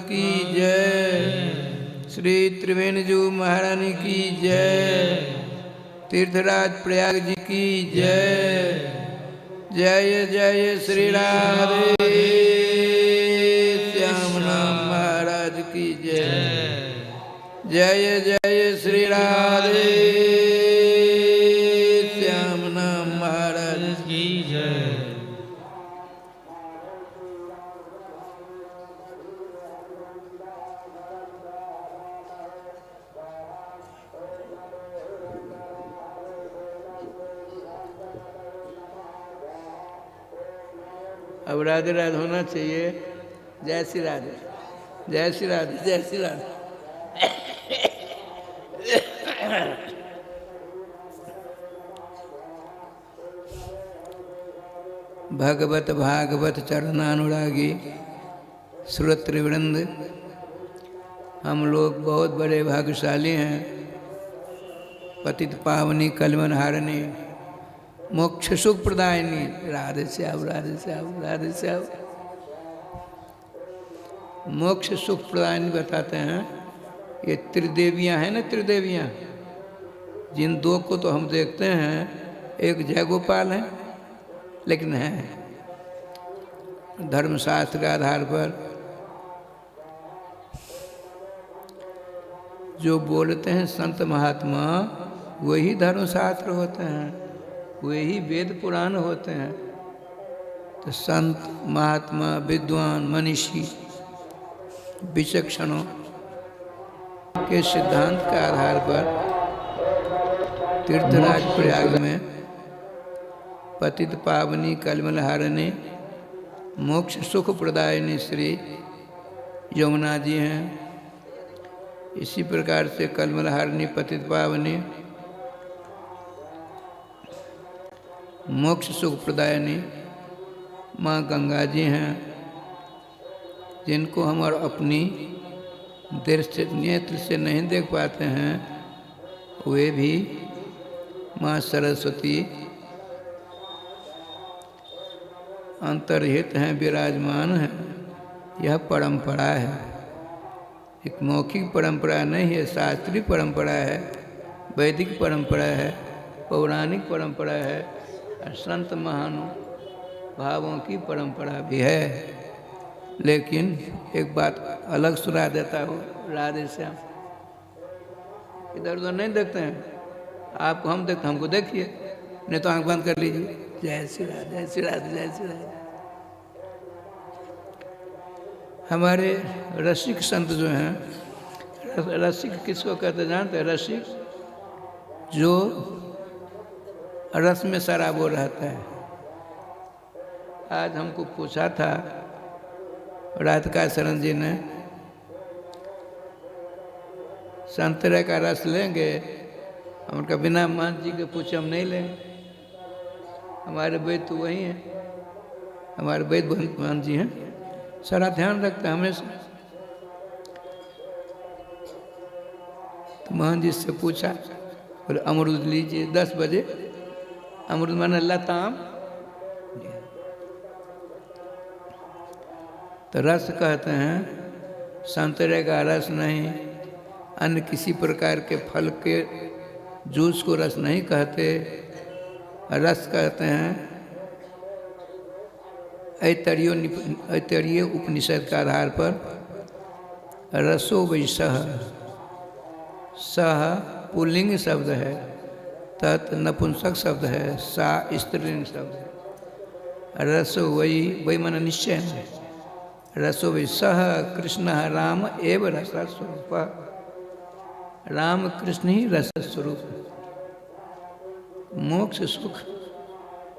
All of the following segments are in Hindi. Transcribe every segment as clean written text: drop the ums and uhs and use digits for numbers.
की जय। श्री त्रिवेणीजू महारानी की जय। तीर्थराज प्रयाग जी की जय। जय जय श्री राधे श्याम नाम महाराज की जय। जय जय श्री राधे श्याम नाम महाराज की जय। अब राधे राधे होना चाहिए। जय श्री राधे, जय श्री राधे, जय श्री राधे। भगवत भागवत चरणानुरागी श्रोतृवृंद, हम लोग बहुत बड़े भाग्यशाली हैं। पतित पावनी कलमन हारनी मोक्ष सुख प्रदायिनी राधे श्याम, राधे श्याम, राधे श्याम। मोक्ष सुख प्रदायिनी बताते हैं। ये त्रिदेवियां हैं ना, त्रिदेवियां, जिन दो को तो हम देखते हैं, एक जयगोपाल है, लेकिन है धर्मशास्त्र के आधार पर जो बोलते हैं संत महात्मा, वही धर्मशास्त्र होते हैं, वही वेद पुराण होते हैं। तो संत महात्मा विद्वान मनीषी विचक्षणों के सिद्धांत के आधार पर तीर्थराज प्रयाग में पतित पावनी कलमल हारिणी मोक्ष सुख प्रदायिनी श्री यमुना जी हैं। इसी प्रकार से कलमल हारिणी पतित पावनी मोक्ष सुख प्रदायिनी माँ गंगा जी हैं, जिनको हम और अपनी दृष्टि नेत्र से नहीं देख पाते हैं। वे भी माँ सरस्वती अंतर्हित हैं, विराजमान हैं। यह परंपरा है, एक मौखिक परंपरा नहीं है, शास्त्रीय परंपरा है, वैदिक परंपरा है, पौराणिक परंपरा है, और संत महानुभावों की परंपरा भी है। लेकिन एक बात अलग सुना देता हूँ, राधे श्याम इधर उधर नहीं देखते हैं। आपको हम देखते, हमको देखिए, नहीं तो आंख बंद कर लीजिए। जय श्री राधे, जय श्री राधे, जय श्री राधे। हमारे रसिक संत जो हैं, रसिक किसको कहते जानते हैं? रसिक जो रस में शराबो रहता है। आज हमको पूछा था राधिका शरण जी ने, संतरे का रस लेंगे? उनका बिना महंत जी के पूछे हम नहीं लेंगे। हमारे वैद्य तो वही हैं, हमारे वैद्य महंत जी हैं, सारा ध्यान रखते हैं हमेशा। तो महंत जी से पूछा, बोले अमरूद लीजिए 10 बजे। अमरूद माने लताम, तो रस कहते हैं संतरे का रस नहीं, अन्य किसी प्रकार के फल के जूस को रस नहीं कहते। रस कहते हैं ऐतरेय उपनिषद के आधार पर रसो वै सह, सह पुल्लिंग शब्द है, तत् नपुंसक शब्द है, सा स्त्रीलिंग शब्द है। रसो वै, वै मन निश्चय है। रसो वै सह कृष्ण राम एव रस स्वरूप। राम कृष्ण ही रस स्वरूप। मोक्ष सुख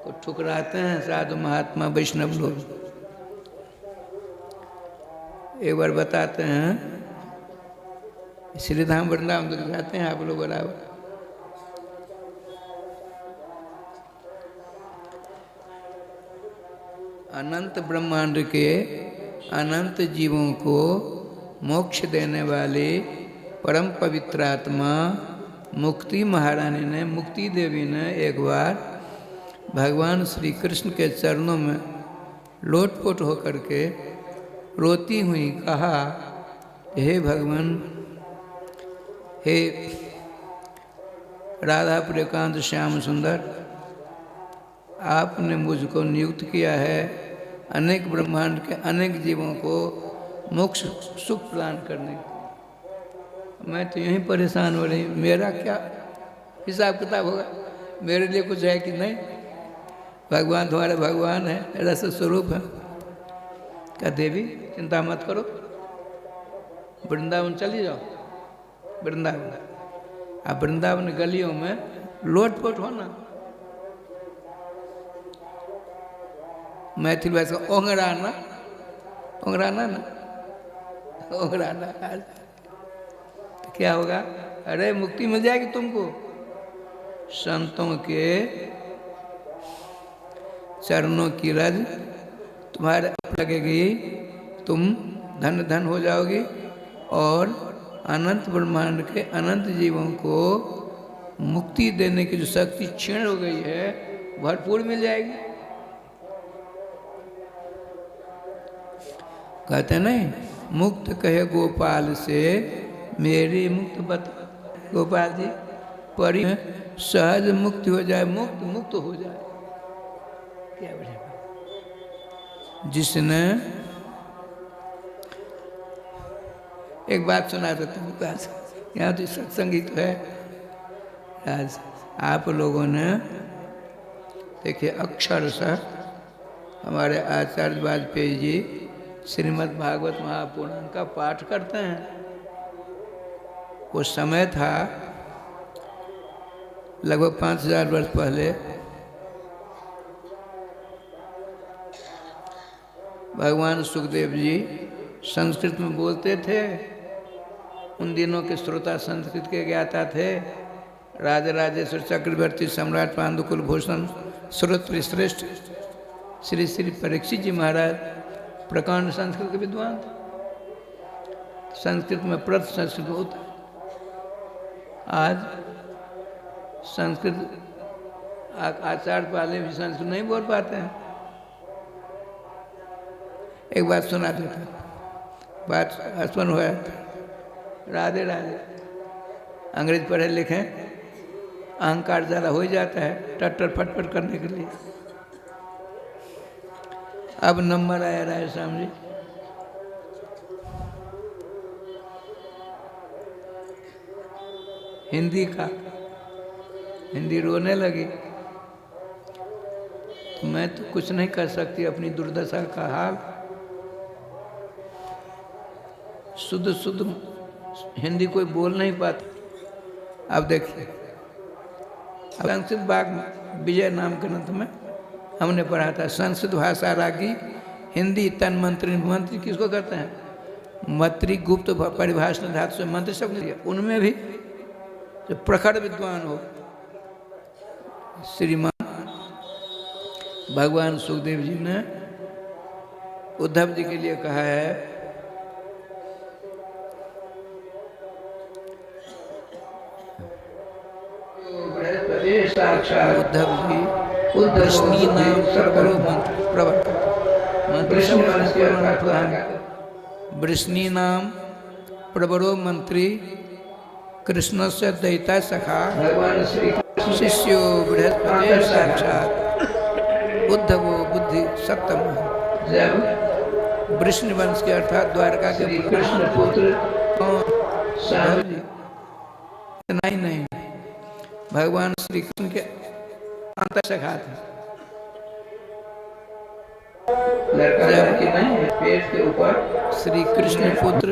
को ठुकराते हैं साधु महात्मा वैष्णव लोग। एक बार बताते हैं, श्रीधाम वृंदावन तक जाते हैं आप लोग बराबर। अनंत ब्रह्मांड के अनंत जीवों को मोक्ष देने वाली परम पवित्र आत्मा मुक्ति महारानी ने, मुक्ति देवी ने एक बार भगवान श्री कृष्ण के चरणों में लोटपोट होकर के रोती हुई कहा हे भगवान, हे राधा प्रियकांत श्याम सुंदर, आपने मुझको नियुक्त किया है अनेक ब्रह्मांड के अनेक जीवों को मोक्ष सुख प्रदान करने को। मैं तो यहीं परेशान हो रही, मेरा क्या हिसाब किताब होगा? मेरे लिए कुछ है कि नहीं? भगवान तुम्हारे भगवान है, रस स्वरूप है। क्या देवी चिंता मत करो, वृंदावन चली जाओ। वृंदावन, आप वृंदावन गलियों में लोटपोट होना, मैथिल भाषा ओंगराना, ओंगराना ना, ओंगराना। तो क्या होगा? अरे मुक्ति मिल जाएगी तुमको। संतों के चरणों की रज तुम्हारे लगेगी, तुम धन धन हो जाओगी और अनंत ब्रह्मांड के अनंत जीवों को मुक्ति देने की जो शक्ति क्षीण हो गई है भरपूर मिल जाएगी। कहते नहीं, मुक्त कहे गोपाल से मेरी मुक्त बता। गोपाल जी परी सहज मुक्ति हो जाए, मुक्त मुक्त हो जाए। क्या बढ़िया। जिसने एक बात सुना देता हूँ, यहाँ तो सत्संगी तो है। आज आप लोगों ने देखिए अक्षरशः हमारे आचार्य वाजपेयी जी श्रीमद् भागवत महापुराण का पाठ करते हैं। वो समय था लगभग 5000 वर्ष पहले, भगवान सुखदेव जी संस्कृत में बोलते थे। उन दिनों के श्रोता संस्कृत के ज्ञाता थे। राजराजेश्वर चक्रवर्ती सम्राट पांडुकुल भूषण श्रोत्र श्रेष्ठ श्री श्री परीक्षित जी महाराज प्रकांड संस्कृत के विद्वान थे। संस्कृत में प्रथ संस्कृत होता है। आज संस्कृत आचार्य वाले भी संस्कृत नहीं बोल पाते हैं। एक बात सुना देता, बात स्मरण हुआ था। राधे राधे। अंग्रेज पढ़े लिखे, अहंकार ज़्यादा हो ही जाता है टट्टर फटफट करने के लिए। अब नंबर आया राय श्याम जी, हिंदी का। हिंदी रोने लगी। तो मैं तो कुछ नहीं कर सकती अपनी दुर्दशा का हाल। शुद्ध शुद्ध हिंदी कोई बोल नहीं पाता। अब देखिए, संस्कृत बाग में विजय नाम के ग्रंथ में हमने पढ़ा था, संस्कृत भाषा रागी हिंदी तन मंत्री। मंत्री किसको कहते हैं? मंत्री गुप्त परिभाषण धातु से मंत्री शब्द लिया। उनमें भी जो प्रखर विद्वान हो, श्रीमान भगवान सुखदेव जी ने उद्धव जी के लिए कहा है, साक्षात उद्धव जी कृष्णी नाम प्रबरो मंत्र प्रवर्तक वृष्णी नाम प्रबरो मंत्री कृष्ण से दैता सखा शिष्यो बृहस्पति साक्षात उद्धवो बुद्धि सप्तम। वृष्ण वंश के अर्थात द्वारका के कृष्ण पुत्र इतना ही नहीं, भगवान श्री कृष्ण के अंतर सखा थे। पेट के ऊपर श्री कृष्ण पुत्र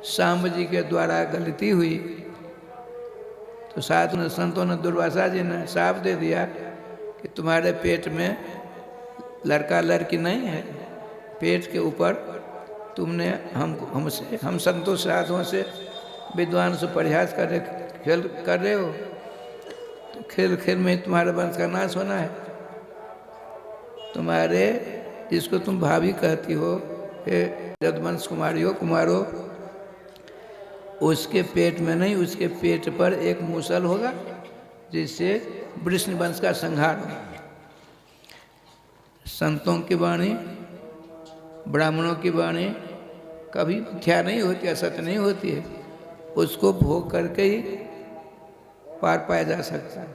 शाम जी के द्वारा गलती हुई तो साथ में संतों ने, दुर्वासा जी ने साफ दे दिया कि तुम्हारे पेट में लड़का लड़की नहीं है। पेट के ऊपर तुमने हम संतों साधुओं से विद्वान से परिहास खेल कर रहे हो। तो खेल खेल में तुम्हारे वंश का नाश होना है। तुम्हारे जिसको तुम भाभी कहती हो, हे यदुवंश कुमारी हो, कुमारो, उसके पेट में नहीं, उसके पेट पर एक मूसल होगा जिससे वृष्ण वंश का संहार होगा। संतों की वाणी, ब्राह्मणों की वाणी कभी मिथ्या नहीं होती, असत्य नहीं होती है, उसको भोग करके ही पार पाया जा सकता है।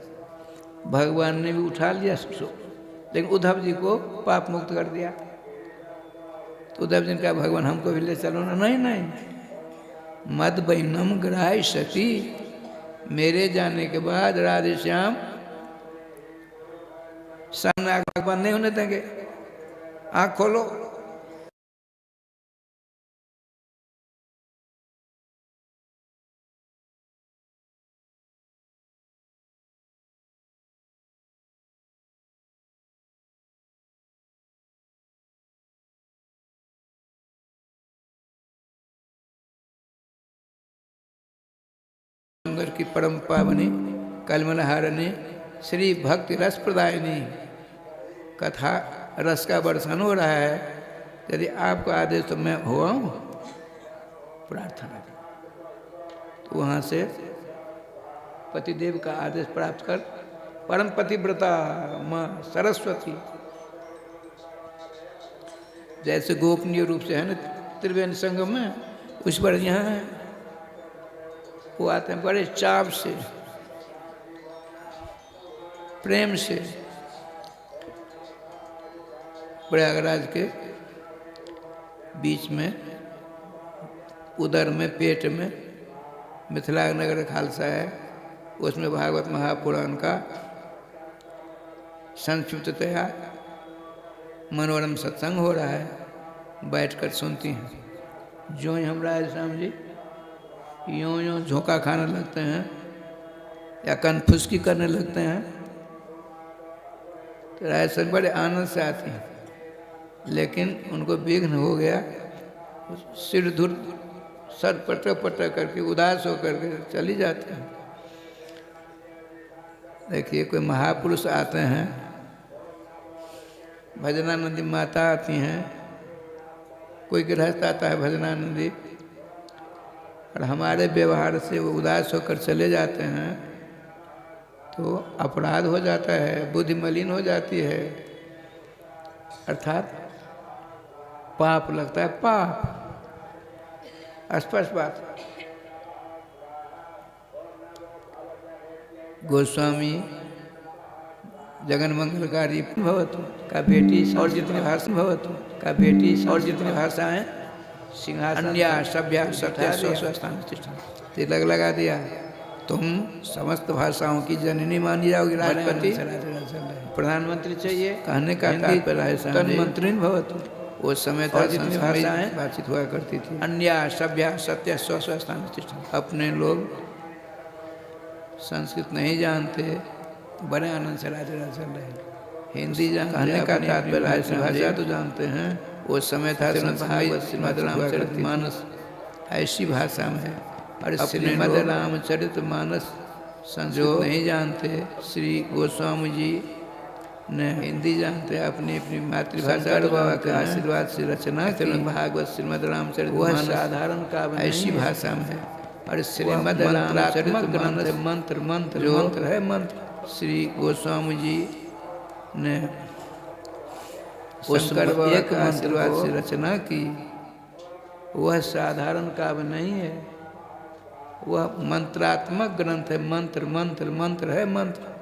भगवान ने भी उठा लिया लेकिन उद्धव जी को पाप मुक्त कर दिया। तो उद्धव जी ने कहा भगवान हमको भी ले चलो ना। नहीं नहीं, मद बैनम ग्राह्य सती, मेरे जाने के बाद राधे श्याम सामने आंख बंद नहीं होने देंगे। आंख खोलो। की परम पावनी कलमलहारिणी श्री भक्ति रस प्रदायिनी कथा रस का वर्षण हो रहा है। यदि आपका आदेश तो मैं हो आऊँ प्रार्थना। तो वहाँ से पतिदेव का आदेश प्राप्त कर परम पतिव्रता माँ सरस्वती, जैसे गोपनीय रूप से है ना त्रिवेणी संगम में, उस पर यहाँ है वो आते हैं बड़े चाव से, प्रेम से। प्रयागराज के बीच में उदर में पेट में मिथिला नगर खालसा है, उसमें भागवत महापुराण का संक्षिप्ततया मनोरम सत्संग हो रहा है। बैठकर सुनती हैं। जो ही हम राधे श्याम जी यूँ यूँ झोंका खाने लगते हैं या कनफुसकी करने लगते हैं तो राधे श्याम बड़े आनंद से आती हैं। लेकिन उनको विघ्न हो गया, सिर धुर सर पटक पटक करके उदास होकर के चली जाते हैं। देखिए कोई महापुरुष आते हैं, भजनानंदी माता आती हैं, कोई गृहस्थ आता है भजनानंदी, और हमारे व्यवहार से वो उदास होकर चले जाते हैं तो अपराध हो जाता है, बुद्धि मलिन हो जाती है, अर्थात पाप लगता है। पाप स्पष्ट बात। गोस्वामी जगन मंगलकारी भवतु का बेटी और जितनी भाषा भवतु का बेटी और जितनी भाषाएं सिंहासन अन्या सभ्या सत्य स्वस्थान तिलक लगा दिया। तुम समस्त भाषाओं की जननी मानी जाओगी। राष्ट्रपति प्रधानमंत्री चाहिए कहने का मंत्री भवतु। उस समय था जितनी भाषाएं बातचीत हुआ करती थी। अन्या सभ्या सत्य स्वस्थान। अपने लोग संस्कृत नहीं जानते, बड़े आनंद से राधे राधे चल रहे। हिंदी कहने का तात्पर्य भाषा तो जानते हैं। उस समय था श्रीमद् रामचरित मानस ऐसी भाषा में, और श्रीमद् रामचरित मानस संस्कृत नहीं जानते। श्री गोस्वामी जी ने हिंदी जानते, अपनी अपनी मातृभाषा बाबा के आशीर्वाद से रचना की भागवत श्रीमद् रामचरित मानस साधारण का ऐसी भाषा में है। और श्रीमद् रामचरित मानस मंत्र मंत्र जो मंत्र है, मंत्र श्री गोस्वामी जी ने शंकर बाबा के आशीर्वाद से रचना की, वह साधारण काव्य नहीं है, वह मंत्रात्मक ग्रंथ है। मंत्र मंत्र मंत्र है, मंत्र।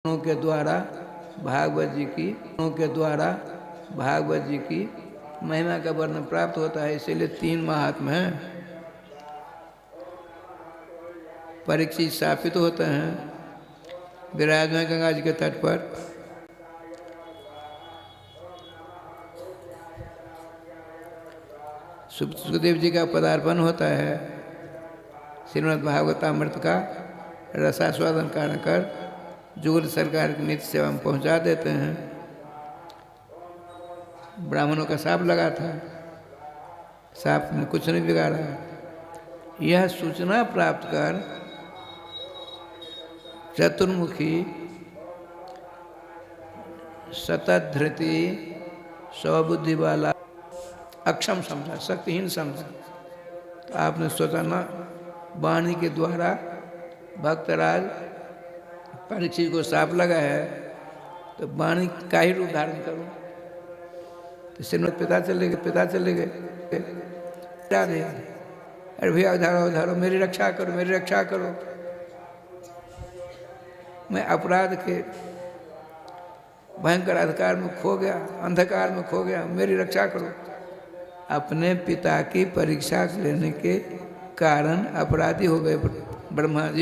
के द्वारा भागवत जी की महिमा का वर्णन प्राप्त होता है। इसीलिए 3 महात्मा हैं। परीक्षित स्थापित होते हैं विराजमान गंगा जी के तट पर। सुखदेव जी का पदार्पण होता है। श्रीमद् भागवतामृत का रसास्वादन कर जुगल सरकार की नित्य सेवा में पहुँचा देते हैं। ब्राह्मणों का शाप लगा था, शाप ने कुछ नहीं बिगाड़ा। यह सूचना प्राप्त कर चतुर्मुखी शतधृति स्वबुद्धि वाला अक्षम समझा, शक्तिहीन समझा। तो आपने सोचा ना, वाणी के द्वारा भक्तराज परीक्षित को शाप लगा है, तो वाणी का ही रूप धारण करूं। तो सिर पिता चले गए अरे भैया उधारो उधारो, मेरी रक्षा करो, मेरी रक्षा करो, मैं अपराध के भयंकर अंधकार में खो गया, अंधकार में खो गया, मेरी रक्षा करो। अपने पिता की परीक्षा लेने के कारण अपराधी हो गए ब्रह्मा जी।